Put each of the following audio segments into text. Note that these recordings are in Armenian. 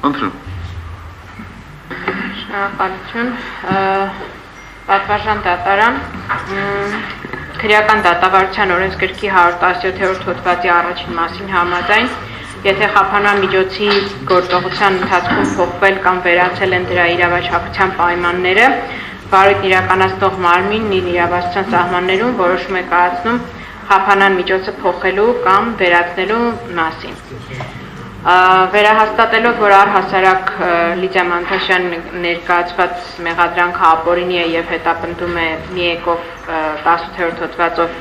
Ընտրեմ։ Շնորհակալություն, պատվարժան դատարան, քրեական դատավարության օրենսգրքի 117-րդ հոդվածի առաջին մասին համաձայն, եթե խափանման միջոցի գործողության ընթացքում փոխվել կամ վերացել են դրա իրավաչափության պայմանները, վարույթն իրականացնող մարմինն իր իրավասության սահմաններում որոշում է կայացնում խափանման միջոցը փոխելու կամ վերացնելու մասին։ Վերահաստատելով, որ առհասարակ Լիդիա Մանթաշյանն ներկայացված մեղադրանքը ապօրինի է եւ հետապնդում է մի եկով 18-րդ հոդվածով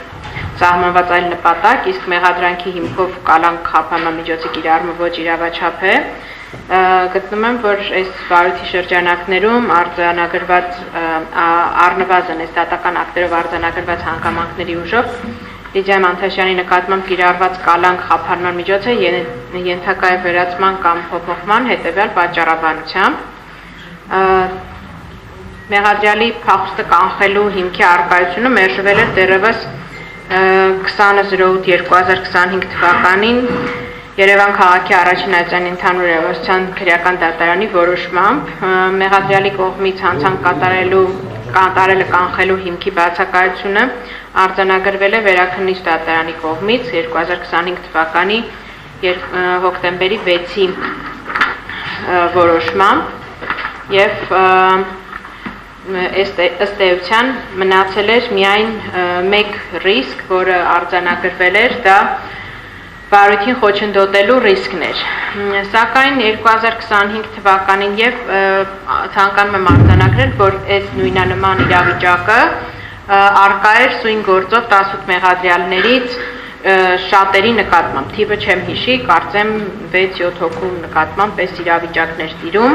սահմանված այլ նպատակ, իսկ մեղադրանքի հիմքով կալանք խափանման միջոցի կիրառումը ոչ իրավաչափ է, գտնում եմ, որ այս վարույթի շրջանակներում արձանագրված առնվազն այս դատական ակտերով արձանագրված հանգամանքների ուժով Լիդիա Մանթաշյանի նկատմամբ կիրառված կալանք խափանման միջոցը ենթակա է վերացման կամ փոփոխման հետևյալ պատճառաբանությամբ։ Մեղադրյալի փախուստը կանխելու հիմքի առկայությունը մերժվել է դեռևս 20/08/2025 թվականին Երևան քաղաքի առաջին ատյանի ընդհանուր իրավասության քրեական դատարանի որոշմամբ մեղադրյալի կողմից հանցանք կատարելը կանխելու հիմքի բացակայությունը արձանագրվել է Վերաքննիչ դատարանի կողմից 2025 թվականի հոկտեմբերի 6-ի որոշմամբ եւ ըստ էության մնացել էր միայն մեկ ռիսկ, որը արձանագրվել էր, դա վարույթին խոչընդոտելու ռիսկն էր։ Սակայն 2025 թվականին եւ ցանկանում եմ արձանագրել, որ այս նույնանման իրավիճակը արկա էր սույն գործով 18 մեղադրյալներից շատերի նկատմամբ, թիվը չեմ հիշի, կարծեմ 6-7 հոգու նկատմամբ այս իրավիճակներ տիրում,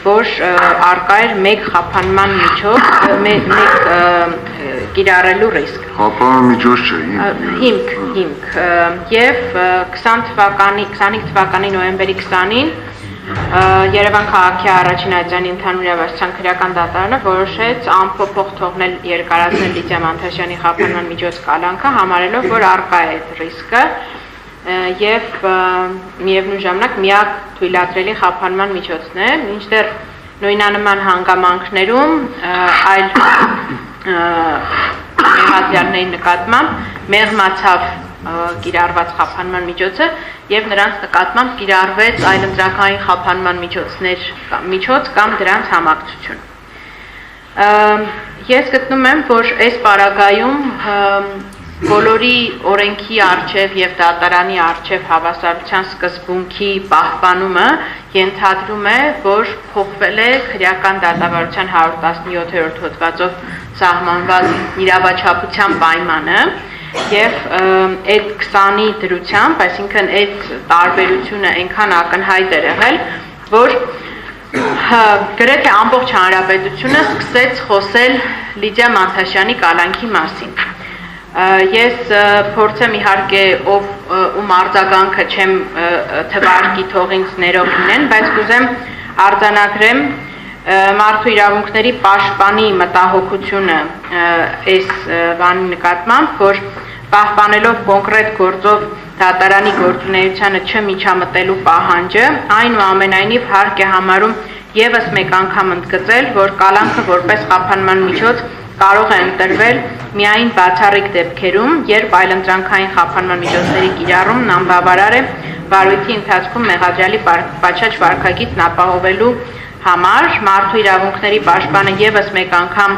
որ արկա էր մեկ խափանման միջոց, մեկ կիրառելու ռիսկ։ Խափանման միջոց չէ, հիմք, եւ 25 թվականի նոյեմբերի 20-ին Երևան քաղաքի առաջին ատյանի ընդհանուր իրավասության քրեական դատարանը որոշեց անփոփոխ թողնել երկարացնել Լիդիա Մանթաշյանի խափանման միջոց կալանքը, համարելով, որ արկա է այդ ռիսկը եւ միևնույն ժամանակ միակ թույլատրելի խափանման միջոցն է, մինչդեռ նույնանման հանգամանքներում այլ մեղադրյալների նկատմամբ մեղմացավ կիրառված խափանման միջոցը եւ նրանց նկատմամբ կիրառվեց այլընտրանքային խափանման միջոց կամ դրանց համակցություն։ Ես գտնում եմ, որ այս պարագայում բոլորի օրենքի արչև եւ դատարանի արչև հավասարության սկզբունքի պահպանումը ենթադրում է, որ փոխվել է քրեական դատավարության 117-րդ հոդվածով սահմանված իրավաչափության պայմանը եւ այդ 20-ի դրությամբ, այսինքն այդ տարբերությունը այնքան ակնհայտ էր եղել, որ գրեթե ամբողջ հանրապետությունը սկսեց խոսել Լիդիա Մանթաշյանի կալանքի մասին։ Ես փորձեմ իհարկե ում արձագանքը չեմ թվարկի թող ինձ ներող լինեն, բայց կուզեմ արձանագրեմ մարդու իրավունքների պաշտպանի մտահոգությունը այս բանի նկատմամբ, որ պահպանելով կոնկրետ գործով դատարանի գործունեությանը չմիջամտելու պահանջը, այնուամենայնիվ հարկ է համարում եւս մեկ անգամ ընդգծել, որ կալանքը որպես խափանման միջոց կարող է ընտրվել միայն բացառիկ դեպքերում, երբ այլընտրանքային խափանման միջոցների կիրառումն անբավարար է վարույթի ընթացքում մեղադրյալի պատշաճ վարքագիծն ապահովելու համար, մարդու իրավունքների պաշտպանը եւս մեկ անգամ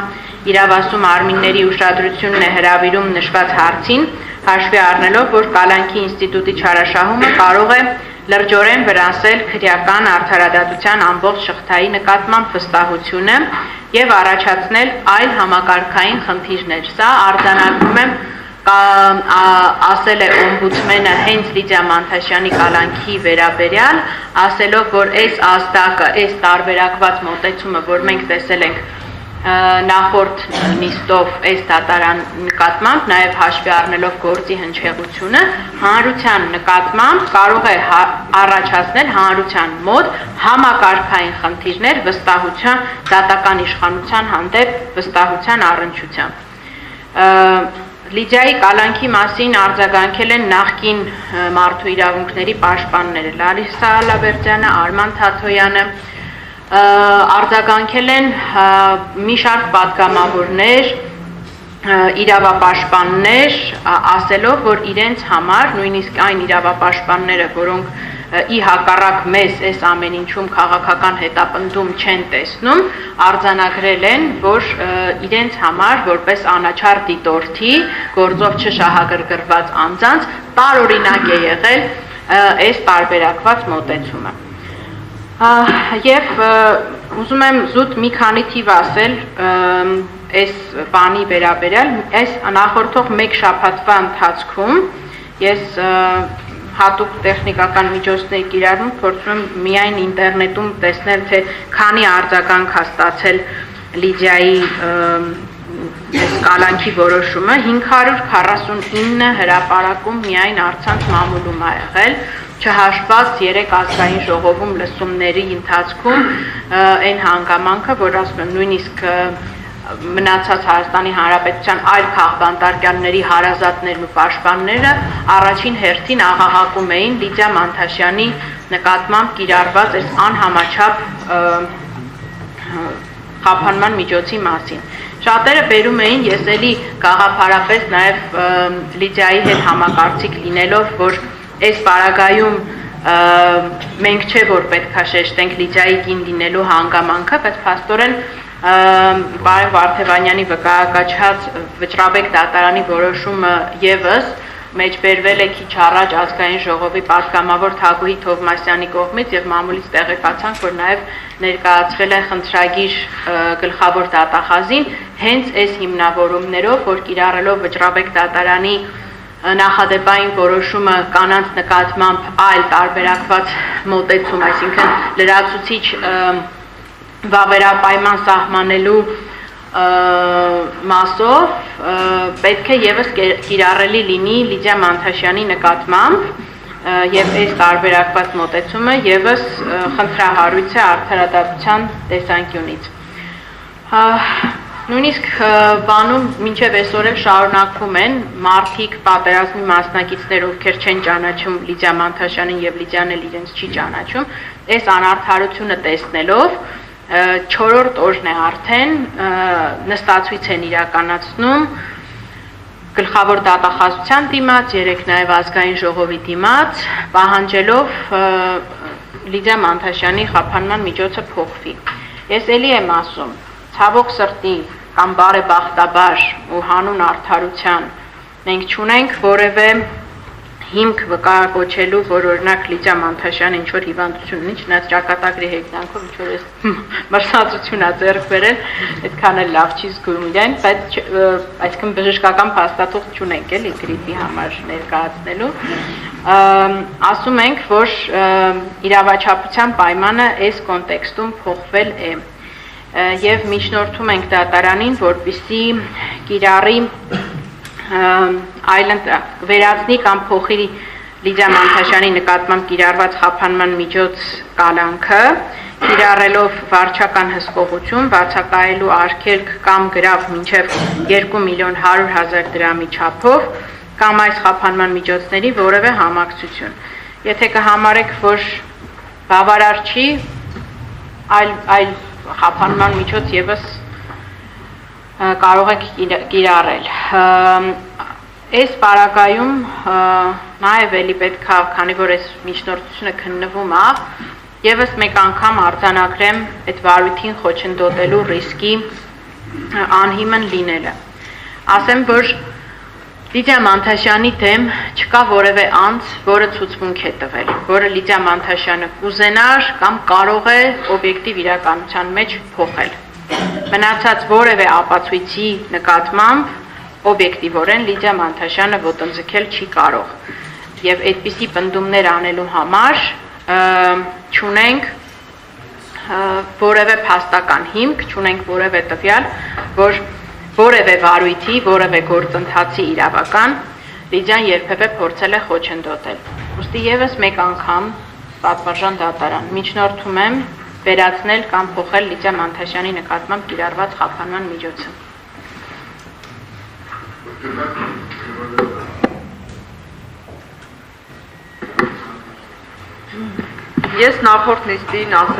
իրավասու մարմինների ուշադրությունն է հրավիրում նշված հարցին, հաշվի առնելով, որ կալանքի ինստիտուտի չարաշահումը կարող է լրջորեն վնասել քրեական արդարադատության ամբողջ շղթայի նկատմամբ վստահությունը եւ առաջացնել այլ համակարգային խնդիրներ։ Սա արձանագրում եմ ասել է օմբուդսմենը հենց Լիդիա Մանթաշյանի կալանքի վերաբերյալ, ասելով, որ այս ազդակը, այս տարբերակված մոտեցումը, որ մենք տեսել ենք նախորդ նիստով այս դատարան նկատմամբ, նաև հաշվի առնելով գործի հնչեղությունը, հանրության նկատմամբ կարող է առաջացնել հանրության մոտ համակարգային խնդիրներ վստահության, դատական իշխանության հանդեպ վստահության առնչությամբ։ Լիդիայի կալանքի մասին արձագանքել են նախկին մարդու իրավունքների պաշտպանները Լարիսա Ալավերդյանը, Արման Թաթոյանը, արձագանքել են մի շարք պատգամավորներ, իրավապաշտպաններ, ասելով, որ իրենց համար, նույնիսկ այն իրավապաշտպանները, որոնք ի հակառակ մեզ այս ամեն ինչում քաղաքական հետապնդում չեն տեսնում, արձանագրել են, որ իրենց համար որպես անաչառ դիտորդի, գործով չշահագրգռված անձանց տարօրինակ է եղել այս տարբերակված մոտեցումը։ Եվ ուզում եմ զուտ մի քանի թիվ ասել այս բանի վերաբերյալ, այս նախորդող մեկ շաբաթվա ընթացքում ես հատուկ տեխնիկական միջոցների կիրառում փորձում եմ միայն ինտերնետում տեսնել, թե քանի արձագանք է ստացել Լիդիայի կալանքի որոշումը, 549 հրապարակում միայն առցանց մամուլում է եղել, չհաշված 3 ազգային ժողովում լսումների ընթացքում այն հանգամանքը, որ ասում եմ նույնիսկ մնացած Հայաստանի Հանրապետության այլ քաղբանտարկյանների հարազատներն ու պաշտպանները առաջին հերթին աղաղակում էին Լիդիա Մանթաշյանի նկատմամբ կիրառված այս անհամաչափ խափանման միջոցի մասին։ Շատերը բերում էին, ես էլի գաղափարապես նաև Լիդիայի հետ համակարծիք լինելով, որ այս պարագայում մենք չէ որ պետք է շեշտենք Լիդիայի կին լինելու հանգամանքը, բայց փաստորեն Բարև Վարդևանյանի վկայակաչած Վճռաբեկ դատարանի որոշումը ևս մեջբերվել է քիչ առաջ ազգային ժողովի պատգամավոր Թագուհի Թովմասյանի կողմից եւ մամուլից տեղեկացանք, որ նաեւ ներկայացվել է խնդրագիր գլխավոր դատախազին հենց այս հիմնավորումներով, որ կիրառելով Վճռաբեկ դատարանի նախադեպային որոշումը կանանց նկատմամբ այլ տարբերակված մոտեցում, այսինքն լրացուցիչ վավերապայման սահմանելու մասով պետք է ևս կիրառելի լինի Լիդիա Մանթաշյանի նկատմամբ եւ այս տարբերակված մոտեցումը ևս խնդրահարույց է արդարադատության տեսանկյունից։ Նույնիսկ բանում մինչև այսօր էլ շարունակվում են մարդիկ պատերազմի մասնակիցներ, ովքեր չեն ճանաչում Լիդիա Մանթաշյանին եւ Լիդիան էլ իրենց չի ճանաչում, այս անարդարությունը տեսնելով 4-րդ օրն է արդեն նստացույց են իրականացնում գլխավոր դատախազության դիմաց, 3 նաև ազգային ժողովի դիմաց, պահանջելով Լիդիա Մանթաշյանի խափանման միջոցը փոխվի։ Ես էլի եմ ասում, ցավոք սրտի կամ բարեբախտաբար ու հանուն արդարության մենք չունենք որևէ հիմք վկայակոչելու, որ օրինակ Լիդիա Մանթաշյանը ինչ որ հիվանդություն ունի, չնայած ճակատագրի հեգնանքով ինչ որ մրցածություն է ձեռք բերել, այդքան էլ լավ չի զգում իրեն, բայց այսինքն բժշկական փաստաթուղթ չունենք էլի գրիպի համար ներկայացնելու։ Ասում ենք, որ իրավաչափության պայմանը այս կոնտեքստում փոխվել է եւ միջնորդում ենք դատարանին, որպեսզի կիրառի վերացնի կամ փոխի Լիդիա Մանթաշյանի նկատմամբ կիրառված խափանման միջոց կալանքը, կիրառելով վարչական հսկողություն, բացակայելու արգելք կամ գրավ մինչև 2.100.000 դրամի չափով կամ այս խափանման միջոցների որևէ համակցություն։ Եթե կհամարեք, որ բավարար չի, այլ խափանման միջոց ևս կարող եք կիրառել։ Այս պարագայում նաև էլի պետք է, քանի որ այս միջնորդությունը քննվում է, ևս մեկ անգամ արձանագրեմ այդ վարույթին խոչընդոտելու ռիսկի անհիմն լինելը։ Ասեմ, որ Լիդիա Մանթաշյանի դեմ չկա որևէ անձ, որը ցուցմունք է տվել, որը Լիդիա Մանթաշյանը կուզենար կամ կարող է օբյեկտիվ իրականության մեջ փոխել։ Մնացած որևէ ապացույցի նկատմամբ օբյեկտիվորեն Լիդիա Մանթաշյանը ոտնձգել չի կարող։ Եվ այդպիսի պնդումներ անելու համար չունենք որևէ փաստական հիմք, չունենք որևէ տվյալ, որ որևէ վարույթի, որևէ գործընթացի իրավական Լիդիան երբևէ փորձել է խոչընդոտել։ Ուստի եւս մեկ անգամ պատվարժան դատարան միջնորդում եմ վերացնել կամ փոխել Լիդիա Մանթաշյանի նկատմամբ կիրառված խափանման միջոցը։ Ես նախորդ նիստին ասել